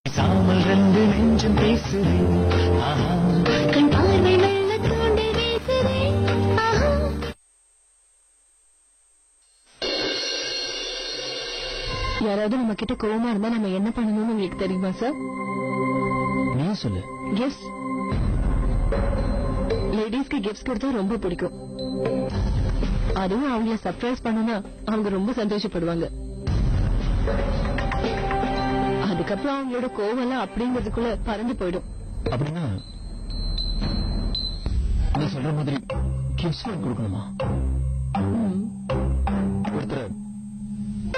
சாமல் ரெண்டு நெஞ்சம் பேசுது கண் பார்வை மெல்ல தோண்டி வீசுது. யாராவது நம்ம கிட்ட கோவமா இருந்தா நம்ம என்ன பண்ணணும்னு உங்களுக்கு தெரியுமா சார்? நீ சொல்லு. கிஃப்ட்ஸ். லேடிஸ்க்கு கிஃப்ட்ஸ் கொடுத்தா ரொம்ப பிடிக்கும். அதுவும் அவங்கள சர்ப்ரைஸ் பண்ணனா அவங்க ரொம்ப சந்தோஷப்படுவாங்க. அதுக்கப்புறம் அவங்களோட கோவம் அப்படிங்கிறதுக்குள்ள பறந்து போயிடும். அப்படின்னா நீ சொல்ற மாதிரி கிஃப்ட்ஸ் கொடுக்கணுமா? ஒருத்தர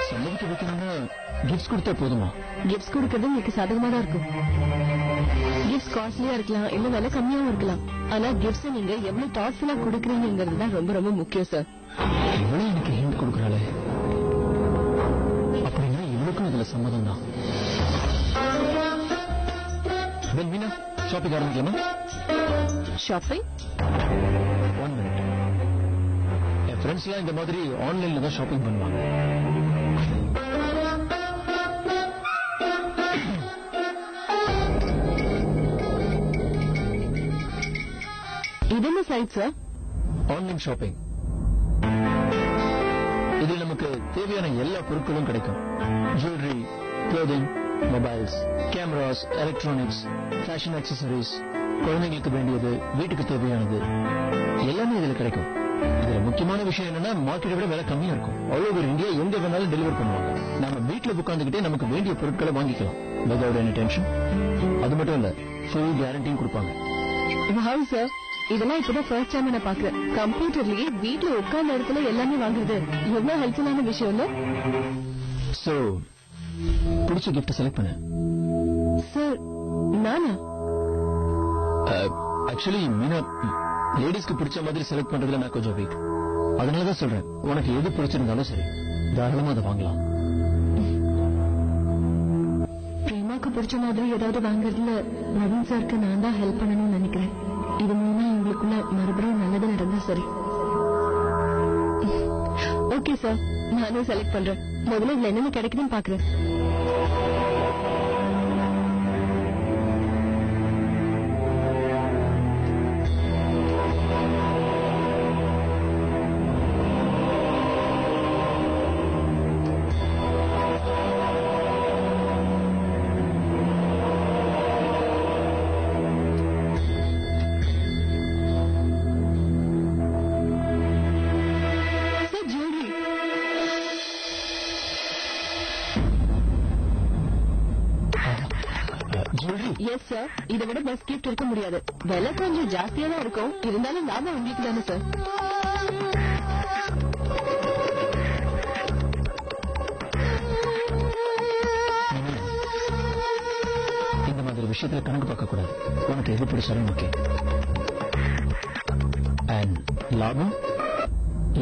சம்மதிக்க வைக்கணும்னா கிஃப்ட்ஸ் கொடுத்தா போதுமா? கிஃப்ட்ஸ் கொடுக்கறது உங்களுக்கு சாதகமா தான் இருக்கும். கிஃப்ட்ஸ் காஸ்ட்லியா இருக்கலாம், இல்ல விலை கம்மியாவும் இருக்கலாம். ஆனா கிஃப்ட்ஸ் நீங்க எவ்வளவு தாட்ஃபுல்லா கொடுக்கறீங்கிறது தான் ரொம்ப ரொம்ப முக்கியம் சார். இவ்வளவு எனக்கு ஹிண்ட் கொடுக்கறாளே, அப்படின்னா இவளுக்கும் இதுல சம்மதம் தான். மீனா, ஷாப்பிங் ஆரம்பிக்கலாமா? ஷாப்பிங்? 1 minute. என் ஃப்ரெண்ட்ஸ் எல்லாம் இந்த மாதிரி ஆன்லைன்ல தான் ஷாப்பிங் பண்ணுவாங்க. இது என்ன சைட் சார்? Online shopping. இதில் நமக்கு தேவையான எல்லா பொருட்களும் கிடைக்கும். Jewellery, clothing, mobiles, cameras, electronics, fashion accessories, குழந்தைங்களுக்கு வேண்டியது, வீட்டுக்கு தேவையானது எல்லாமே இதுல கிடைக்கும். இதுல முக்கியமான விஷயம் என்னன்னா, மார்க்கெட்டை விட விலை கம்மியா இருக்கும். ஆல் ஓவர் இந்தியா எங்க வேணாலும் டெலிவர் பண்ணுவாங்க. நம்ம வீட்டுல உட்கார்ந்துகிட்டே நமக்கு வேண்டிய பொருட்களை வாங்கிக்கலாம். Without any tension. அது மட்டும் இல்ல, ஃபுல் கேரண்டியும் கொடுப்பாங்க. வாவ் சார், இதெல்லாம் இப்பதான் ஃபர்ஸ்ட் டைம் நான் பாக்குறேன். கம்ப்யூட்டர்லயே வீட்டுல உட்கார்ந்த இடத்துல எல்லாமே வாங்குறது எவ்வளவு ஹெல்ப்ஃபுல்லான விஷயம் இல்ல? சோ பிடிச்ச கிஃப்ட் செலக்ட் பண்ண சார். நானா? ஆக்சுவலி மீனா, லேடிஸ்க்கு பிடிச்ச மாதிரி செலக்ட் பண்றதுல நான் கொஞ்சம் வீக். அதனாலதான் சொல்றேன், உனக்கு எது பிடிச்சிருந்தாலும் சரி, தாராளமா அதை வாங்கலாம். பிரேமாக்கு பிடிச்ச மாதிரி ஏதாவது வாங்குறதுல நவீன் சாருக்கு நான் தான் ஹெல்ப் பண்ணணும்னு நினைக்கிறேன். இது மூலமா உங்களுக்குள்ள மறுபடியும் நல்லது நடந்தா சரி. ஓகே சார், நானே செலக்ட் பண்றேன். முதல்ல இதுல என்னென்ன கிடைக்குதுன்னு பாக்குறேன். எஸ் சார், இதை விட பெஸ்ட் கிஃப்ட் இருக்க முடியாது. விலை கொஞ்சம் ஜாஸ்தியா தான் இருக்கும், இருந்தாலும் லாபம் உங்களுக்கு தானே சார். இந்த மாதிரி விஷயத்துல கணக்கு பார்க்க கூடாது. உனக்கு எது பிடிச்சாலும் ஓகே. அண்ட் லாபம்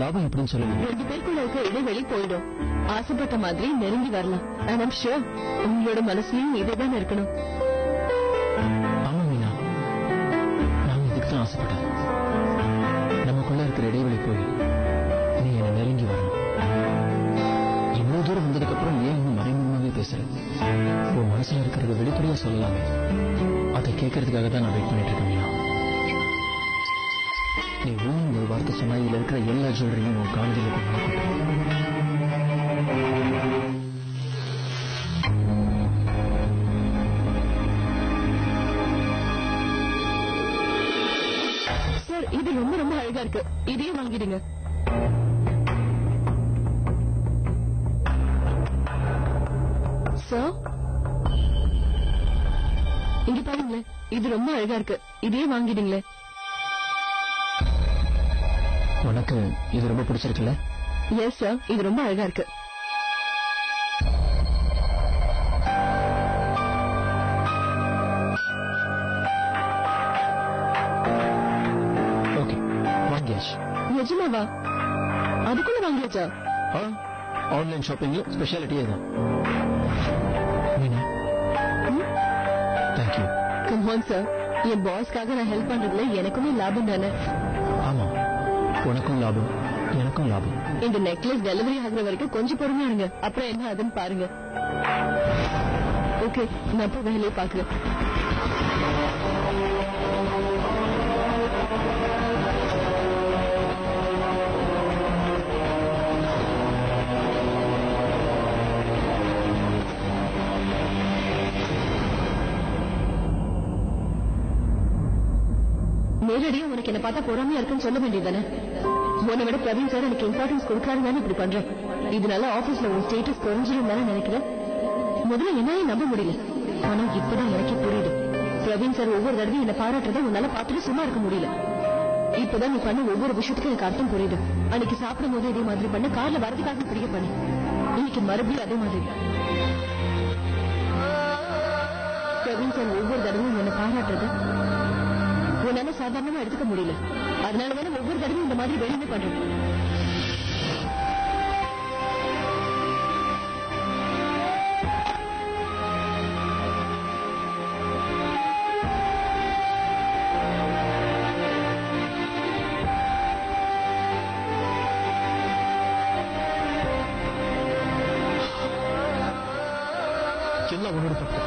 லாபம் எப்படின்னு சொல்லுங்க. 2 பேருக்குள்ள இருக்க இடைவெளி போயிடும். ஆசைப்பட்ட மாதிரி நெருங்கி வரலாம். அண்ட் ஐம் ஷூர் உங்களோட மனசுலயும் இதுதான் இருக்கணும். ஆமா மீனா, நான் இதுக்கு தான் ஆசைப்பட்டேன். நமக்குள்ள இருக்கிற இடைவெளி போய் நீ என்ன நெருங்கி வரணும். இவ்வளவு தூரம் வந்ததுக்கு அப்புறம் ஏன் இன்னும் மறைமுகமாவே பேசுற? உன் மனசுல இருக்கிறத வெளிப்படையா சொல்லலாமே. அதை கேட்கறதுக்காக தான் நான் வெயிட் பண்ணிட்டு இருக்கேன் மீனா. நீ ஊன்னு ஒரு வார்த்தை சொன்னா இதுல இருக்கிற எல்லா ஜுவல்லரியும் உன் காலேஜில் சார், இது ரொம்ப ரொம்ப அழகா இருக்கு. இதையே வாங்கிடுங்க. சார், இங்க பாருங்களேன், இது ரொம்ப அழகா இருக்கு. இதையே வாங்கிடுங்களே. உனக்கு இது ரொம்ப பிடிச்சிருக்குல்ல? எஸ் சார், இது ரொம்ப அழகா இருக்கு. ஓகே, வாங்கியாச்சு. நிஜமாவா? அதுக்குள்ள வாங்கியாச்சா? ஆன்லைன் ஷாப்பிங்ல ஸ்பெஷாலிட்டியே தான். Meena, thank you. Come on sir, என் பாஸ்க்காக நான் ஹெல்ப் பண்றதுல எனக்குமே லாபம் தானே. ஆமா, உனக்கும் லாபம், எனக்கும் லாபம். இந்த நெக்லஸ் டெலிவரி ஆகுற வரைக்கும் கொஞ்சம் பொறுமையா இருங்க. அப்புறம் என்ன ஆகுதுன்னு பாருங்க. ஓகே, நான் இப்ப வேலையை பாக்குறேன். நேரடியா உனக்கு என்ன பார்த்தா பொறாமையா இருக்குன்னு சொல்ல வேண்டியதானே? உன்னை விட பிரவீன் சார் எனக்கு இம்பார்ட்டன்ஸ் கொடுக்கறாருன்னு இப்படி பண்றேன். இதனால ஆபீஸ்ல உன் ஸ்டேட்டஸ் குறைஞ்சிரும் தானே நினைக்கிறேன். முதல்ல என்னாலே நம்ப முடியல, ஆனா இப்பதான் எனக்கு புரியுது. பிரவீன் சார் ஒவ்வொரு தடவையும் என்ன பாராட்டுறதை உன்னால பார்த்துட்டு சும்மா இருக்க முடியல. இப்பதான் நீ பண்ண ஒவ்வொரு விஷயத்துக்கும் எனக்கு அர்த்தம் புரியுது. அன்னைக்கு சாப்பிடும் போது இதே மாதிரி பண்ண, கார்ல வரதுக்காக பிடிக்க பண்ணு, இன்னைக்கு மறுபடியும் அதே மாதிரி. பிரவீன் சார் ஒவ்வொரு தடவையும் என்ன பாராட்டுறது உன்னால சாதாரணமா எடுத்துக்க முடியல. அதனாலதானே ஒவ்வொரு தடவையும் இந்த மாதிரி வெளியே பண்றேன். எல்லாம் உன்னோட தப்பு.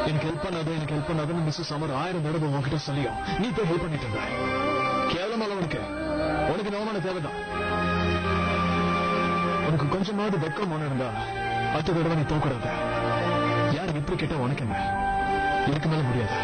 எனக்கு ஹெல்ப் பண்ணாதுன்னு மிஸ்ஸஸ் அமர் 1000 தடவை உன்கிட்ட சொல்லியும் நீ போய் ஹெல்ப் பண்ணிட்டு இருந்த. கேவலமால உனக்கு நவமான தேவைதான். உனக்கு கொஞ்சமாவது வெக்கம் மன இருந்தா அடுத்த தடவை நீ தோக்கூடாது. யார் எப்படி கேட்டா உனக்கு என்ன, இதுக்கு மேல முடியாது.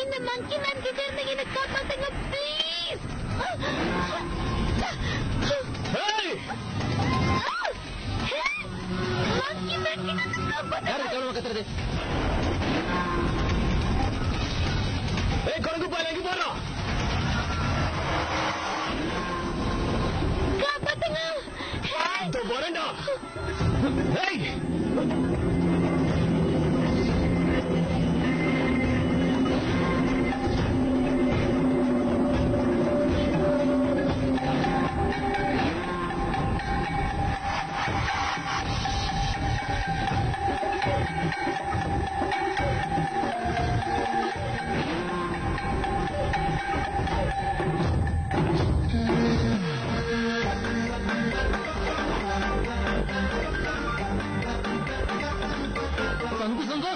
இந்த மங்கி மேன் கிட்ட இருந்து என்ன காப்பாத்துங்க ப்ளீஸ். மங்கி மேன் கிட்ட காப்பாத்துங்க. குரங்கு பால் எங்க போறோம்? காப்பாத்துங்க. வரண்டா.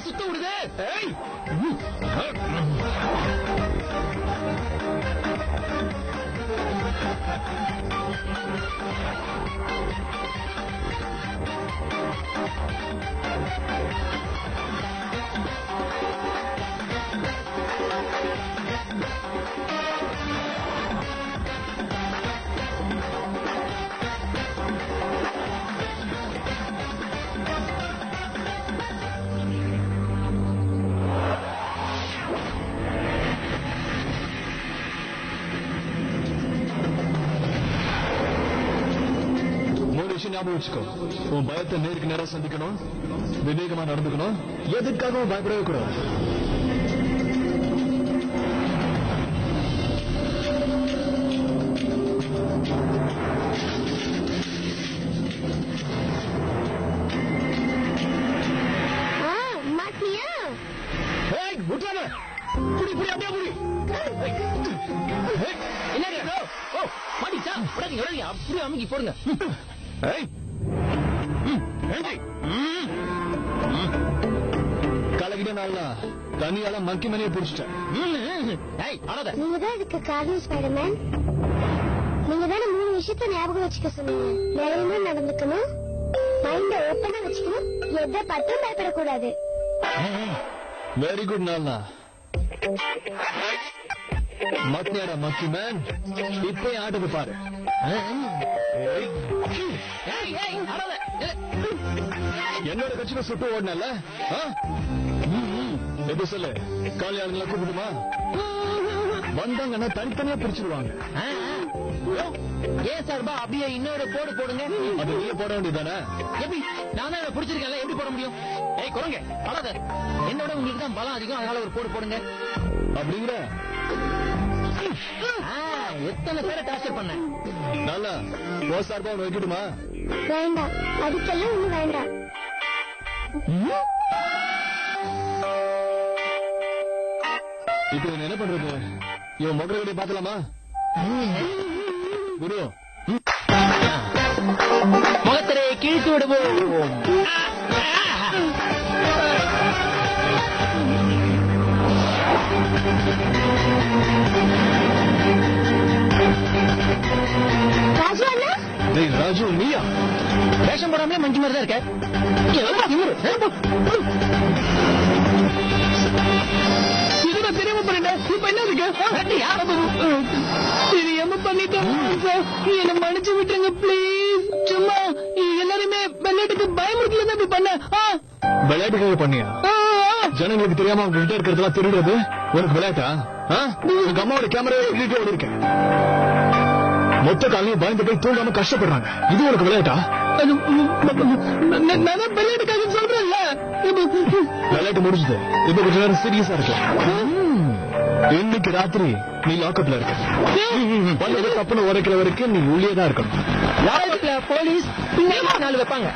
சுத்த விடுதே. ஞாபகம் வச்சுக்கோ, உன் பயத்தை நேருக்கு நேரம் சந்திக்கணும், விவேகமா நடந்துக்கணும், எதுக்காகவும் பயப்படவே கூடாது. அப்படியே அமைக்கி போடுங்க. கலகிட நாளா தனியால மங்கி மணியை பிடிச்சிட்டேன். நீங்க தான் இதுக்கு காரணம் ஸ்பைடர்மேன். நீங்க தானே 3 விஷயத்த ஞாபகம் வச்சுக்க சொன்னீங்க. தைரியமா நடந்துக்கணும், மைண்ட ஓப்பனா வச்சுக்கணும், எதை பற்றும் பயப்படக்கூடாது. வெரி குட் நாளா. மத்தியாடா மக்கி மேன், இப்ப ஆட்டத்தை பாரு. என்னோட கட்சியில சுட்டு ஓடனல எப்படி சொல்லு, காலி ஆளுங்களை கூப்பிடுமா? வந்தாங்கன்னா தனித்தனியா பிரிச்சிருவாங்க. ஏன் சார்பா அப்படியே இன்னொரு போடு போடுங்க. அது நீங்க போட வேண்டியதானே? எப்படி நான் தான் பிடிச்சிருக்கேன், எப்படி போட முடியும்? ஏய் குரங்க பழாத, என்னோட உங்களுக்கு தான் பலம் அதிகம், அதனால ஒரு போடு போடுங்க. அப்படிங்கிற எத்தனை பேரை டார்ச்சர் பண்ண. நல்லா சார்பா ஒன்று வைக்கட்டுமா? வேண்டாம், அதுக்கெல்லாம் ஒண்ணு வேண்டாம். இப்போ என்ன பண்றது? இவன் மொட்டை கடையை பாக்கலாமா? குரு முகத்திரை கிழித்து விடுவோம். ராஜு அண்ணா, ராஜு நீயா? வேஷம் போடாமலே மஞ்சு மாதிரி தான் இருக்க. இதுதான் தெரியாம பண்ணிட்டேன். இப்ப என்ன இருக்கு? தெரியாம பண்ணிட்டேன். என்ன மன்னிச்சு விட்டுருங்க பிளீஸ். சும்மா எல்லாருமே விளையாட்டுக்கு பயமுறுத்தல இப்படி பண்ண. விளையாட்டுக்காக பண்ணியா? ஜனங்களுக்கு தெரியாம அவங்க கிட்ட இருக்கிறதெல்லாம் திருடுறது உனக்கு விளையாட்டா? உங்க அம்மாவோட கேமரா வீடியோட இருக்கேன். மொத்த காலையும் பயந்து போய் தூங்காம கஷ்டப்படுறாங்க. இது உனக்கு விளையாட்டா? நான் விளையாட்டுக்காக சொல்றேன்ல. விளையாட்டு முடிஞ்சது. இப்ப கொஞ்ச நேரம் சீரியஸா இருக்கேன். இன்னைக்கு ராத்திரி நீ லாக்அப்ல இருக்க. பல்லு தப்புன்னு உரைக்கிற வரைக்கும் நீ உள்ளேதான் இருக்கணும். லாக்அப்ல போலீஸ் நாலு வைப்பாங்க.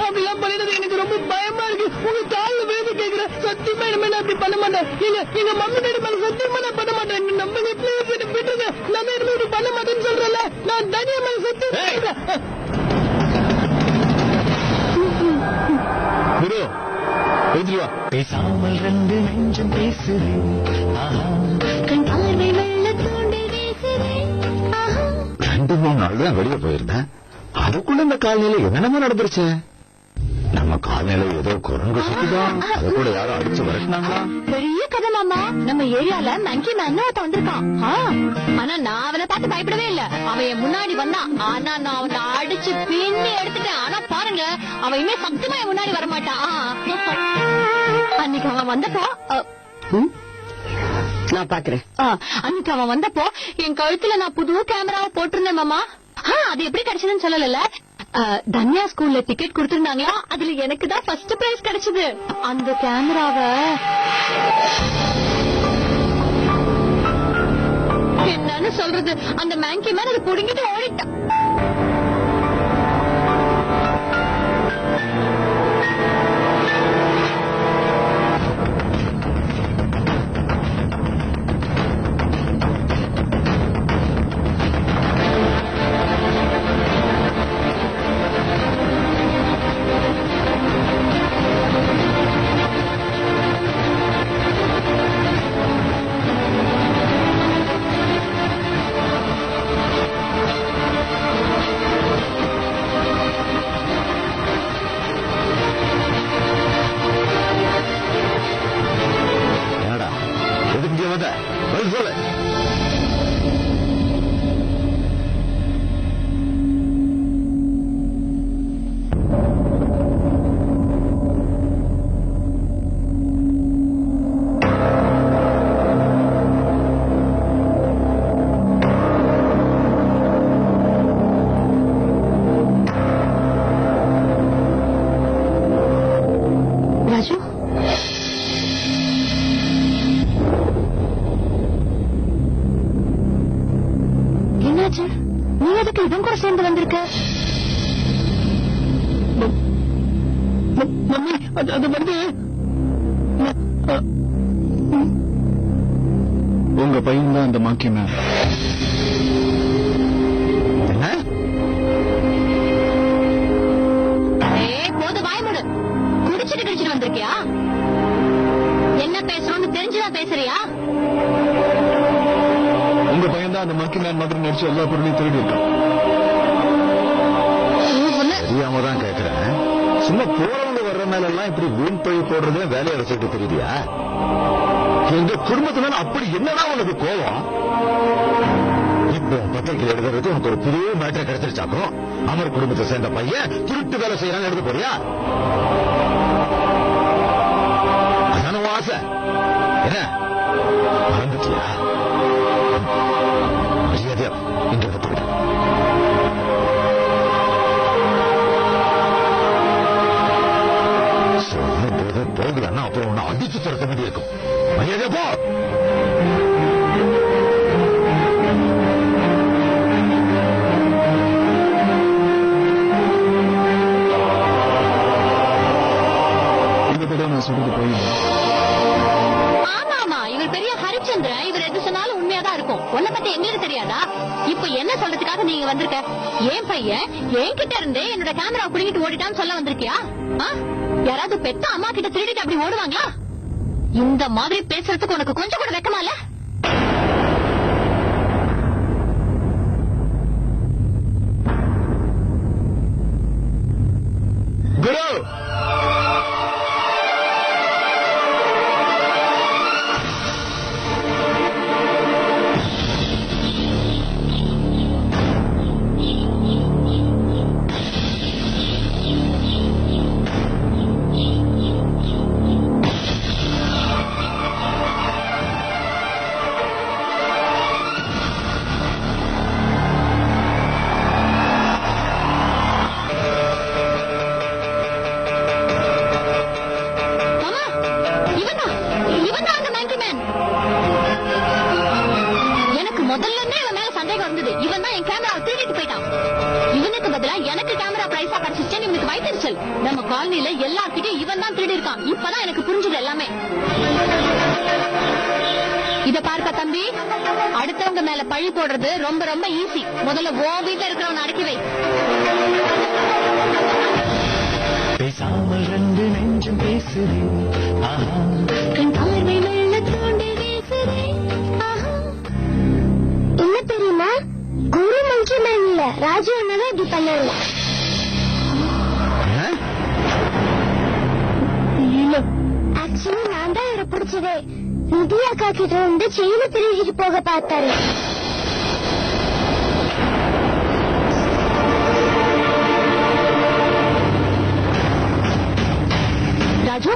அப்படிலாம் பண்ணினது எனக்கு ரொம்ப பயமா இருக்கு. உங்க காலில் வேதி கேட்கிற சத்தியமா இனிமே நான் அப்படி பண்ண மாட்டேன். எங்க மம்மி டாடி மேல சத்தியமா நான் பண்ண மாட்டேன். நம்ம விட்டுருங்க. நம்ம இனிமே இப்படி பண்ண மாட்டேன்னு சொல்றேன்ல. நான் தனியா மேல சத்தியம். குரு பேசுவா. பேசாமல் ரெண்டு நெஞ்சம் பேசுறேன். கண் பார்வை வெள்ள தூண்டி வீசுறேன். 2-3 நாள் தான் வெளியே போயிருந்தேன். அதுக்குள்ள இந்த காலநிலை என்னென்னமோ நடந்துருச்சு. நம்ம காலநிலை ஏதோ குரங்கு சுத்திதான். அதை கூட யாரும் அடிச்சு வரட்டினாங்களா? பெரிய கதை மாமா. நம்ம ஏரியால மங்கி மேன் ஒருத்த வந்திருக்கான். ஆனா நான் அவனை பார்த்து பயப்படவே இல்ல. அவன் என் முன்னாடி வந்தான். ஆனா நான் அவனை அடிச்சு பின்னி எடுத்துட்டேன். ஆனா பாருங்க, அவன் இனிமே சத்தியமா என் முன்னாடி வரமாட்டான். அன்னைக்கு அவன் வந்தப்போ நான் பாக்குறேன். அன்னைக்கு அவன் வந்தப்போ என் கழுத்துல நான் புது கேமராவை போட்டிருந்தேன் மாமா. அது எப்படி கிடைச்சதுன்னு சொல்லல. தன்யா ஸ்கூல்ல டிக்கெட் கொடுத்திருந்தாங்களா, அதுல எனக்கு தான் ஃபர்ஸ்ட் பிரைஸ் கிடைச்சது. அந்த கேமராவை என்னன்னு சொல்றது, அந்த மேங்கி மேன் அதை புடுங்கிட்டு ஓடிட்டான். நீ எதுக்கு இவன் கூட சேர்ந்து வந்திருக்க? மம்மி அது வந்து உங்க பையன் தான் அந்த மாக்கி மேம். போது வாய்மூடு. குடிச்சிட்டு வந்திருக்கியா? என்ன பேசுறோம்னு தெரிஞ்சுதான் பேசுறியா? உங்க பையன் தான் அந்த மாக்கி மேன் மாதிரி நடிச்சு எல்லா பொருளையும் திருடி இருக்கான். தெரியாம தான் கேட்கிறேன். சும்மா போறவங்க வர்ற மேல எல்லாம் இப்படி வீண் பழி போடுறதே வேலையை அரசுக்கு தெரியுதியா? எங்க குடும்பத்தினால அப்படி என்னடா உனக்கு கோவம்? இப்போ பத்திரிகை எழுதுறது உனக்கு ஒரு புதிய மேட்டர் கிடைச்சிருச்சாக்கும். அமர் குடும்பத்தை சேர்ந்த பையன் திருட்டு வேலை செய்யறான்னு எழுத போறியா? அதான ஆசை என்ன மறந்துட்டியா? மரியாதையா இங்க ஒத்துக்கிட்ட போகலன்னா அப்புறம் உன்னை அடிச்சு துரத்த வேண்டி இருக்கும். மரியாதை போ. இங்க வந்திருக்க? ஏன் பையன் என்கிட்ட இருந்தே என்னோட கேமரா புடிங்கிட்டு ஓடிட்டான்னு சொல்ல வந்திருக்கியா? யாராவது பெத்த அம்மா கிட்ட திருடிட்டு அப்படி ஓடுவாங்களா? இந்த மாதிரி பேசுறதுக்கு உனக்கு கொஞ்சம் கூட வெக்கமா இல்ல? குரு முதல்ல இவன் மேல சந்தேகம் வந்தது. இவன் தான் என் கேமரா திருடிட்டு போயிட்டான். இவனுக்கு பதிலா எனக்கு கேமரா பிரைஸா கிடைச்சிச்சேன்னு இவனுக்கு வயிற்றுச்சல். நம்ம காலனில எல்லார்கிட்டயும் இவன் தான் திருடி இருக்கான். இப்பதான் எனக்கு புரிஞ்சது எல்லாமே. இத பார்க்க தம்பி, அடுத்தவங்க மேல பழி போடுறது ரொம்ப ரொம்ப ஈஸி. முதல்ல ஓ வீட்டுல இருக்கிறவன் அடக்கி வை. பேசாமல் ரெண்டு நெஞ்சம் பேசுது. கண் பார்வை வெள்ள தோண்டி வீசுதே. என்ன தெரியுமா, குரு மனுஷன் இல்ல, ராஜு அண்ணாதான் இப்படி பண்ணல. ஆக்சுவலி நான் தான் இவரை பிடிச்சதே. நிதி அக்கா கிட்ட இருந்து செயின திருடிட்டு போக பார்த்தாரு. ராஜு,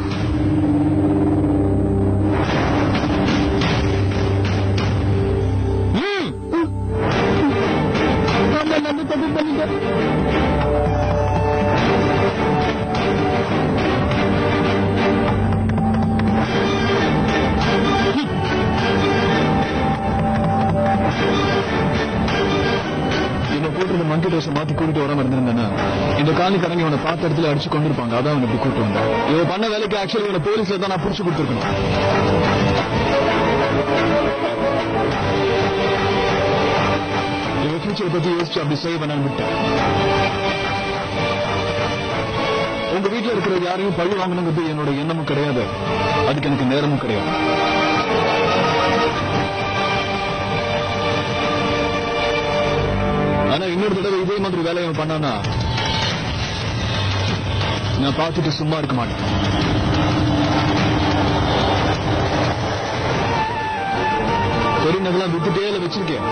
தப்பு பண்ணிட்டேன். என்ன போட்டு மந்தி தோசை மாத்தி கூட்டிட்டு வராம இருந்திருந்தேன்னா இந்த காலனிக்காரங்க இவனை பார்த்த இடத்துல அடிச்சு கொண்டு இருப்பாங்க. அதான் அவனை இப்படி கூட்டு வந்தேன். இவன் பண்ண வேலைக்கு ஆக்சுவலி இவனை போலீஸ்ல தான் நான் புடிச்சு கொடுத்துருக்கணும். இவன் ஃபியூச்சரை பத்தி யோசிச்சு அப்படி செய்ய வேணான்னு விட்டேன். உங்க வீட்டுல இருக்கிற யாரையும் பழி வாங்கணுங்கிறது என்னோட எண்ணமும் கிடையாது. அதுக்கு எனக்கு நேரமும் கிடையாது. ஆனா இன்னொரு தடவை இதே மாதிரி வேலையை பண்ணானா நான் பார்த்துட்டு சும்மா இருக்க மாட்டேன். பெரிய நகலாம் விட்டுட்டே வச்சிருக்கேன்.